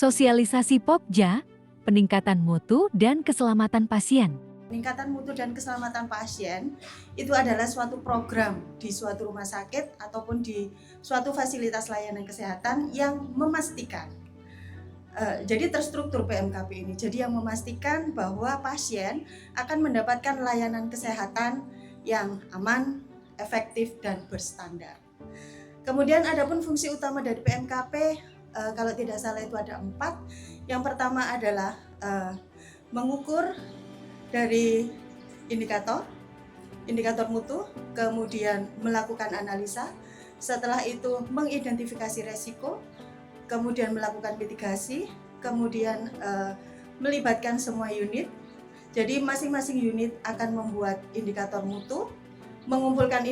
Sosialisasi Pokja, peningkatan mutu dan keselamatan pasien. Peningkatan mutu dan keselamatan pasien itu adalah suatu program di suatu rumah sakit ataupun di suatu fasilitas layanan kesehatan yang memastikan jadi terstruktur PMKP ini. Jadi yang memastikan bahwa pasien akan mendapatkan layanan kesehatan yang aman, efektif, dan berstandar. Kemudian adapun fungsi utama dari PMKP, kalau tidak salah itu ada 4. Yang pertama adalah mengukur dari indikator mutu, kemudian melakukan analisa, setelah itu mengidentifikasi resiko, kemudian melakukan mitigasi, kemudian melibatkan semua unit. Jadi masing-masing unit akan membuat indikator mutu, mengumpulkan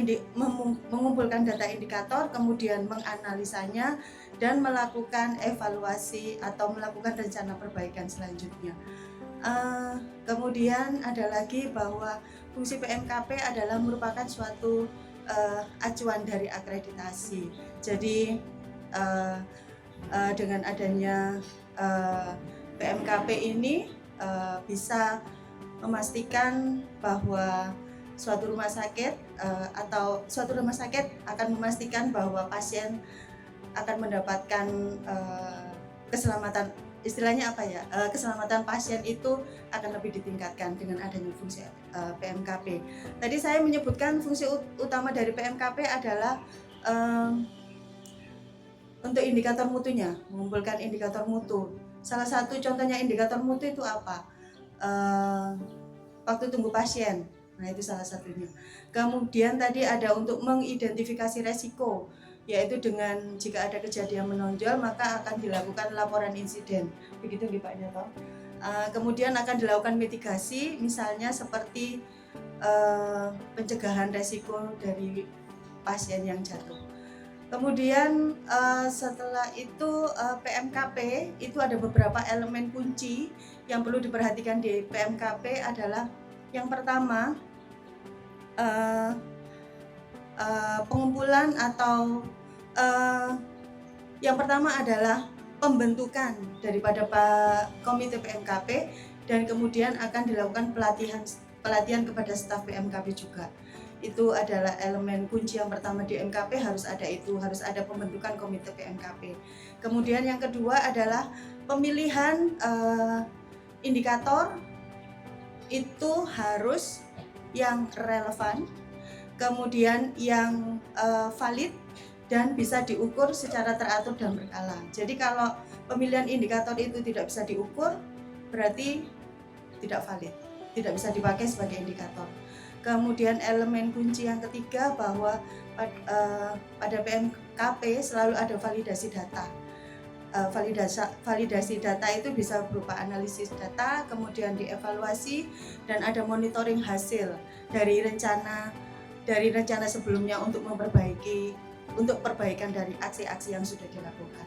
data indikator, kemudian menganalisanya dan melakukan evaluasi atau melakukan rencana perbaikan selanjutnya. Kemudian ada lagi bahwa fungsi PMKP adalah merupakan suatu acuan dari akreditasi. Jadi dengan adanya PMKP ini bisa memastikan bahwa suatu rumah sakit akan memastikan bahwa pasien akan mendapatkan keselamatan, istilahnya apa ya, keselamatan pasien itu akan lebih ditingkatkan dengan adanya fungsi PMKP. Tadi saya menyebutkan fungsi utama dari PMKP adalah untuk indikator mutunya, mengumpulkan indikator mutu. Salah satu contohnya indikator mutu itu apa? Waktu tunggu pasien, nah itu salah satunya. Kemudian tadi ada untuk mengidentifikasi resiko, yaitu dengan jika ada kejadian menonjol maka akan dilakukan laporan insiden, begitu nih Pak Nyoto. Kemudian akan dilakukan mitigasi, misalnya seperti pencegahan resiko dari pasien yang jatuh. Kemudian setelah itu PMKP itu ada beberapa elemen kunci yang perlu diperhatikan di PMKP adalah yang pertama pengumpulan atau yang pertama adalah pembentukan daripada komite PMKP dan kemudian akan dilakukan pelatihan kepada staf PMKP juga. Itu adalah elemen kunci yang pertama di MKP, harus ada pembentukan komite PMKP. Kemudian yang kedua adalah pemilihan indikator itu harus yang relevan, kemudian yang valid dan bisa diukur secara teratur dan berkala. Jadi kalau pemilihan indikator itu tidak bisa diukur, berarti tidak valid, tidak bisa dipakai sebagai indikator. Kemudian elemen kunci yang ketiga bahwa pada PMKP selalu ada validasi data. Validasi data itu bisa berupa analisis data, kemudian dievaluasi dan ada monitoring hasil dari rencana sebelumnya untuk perbaikan dari aksi-aksi yang sudah dilakukan.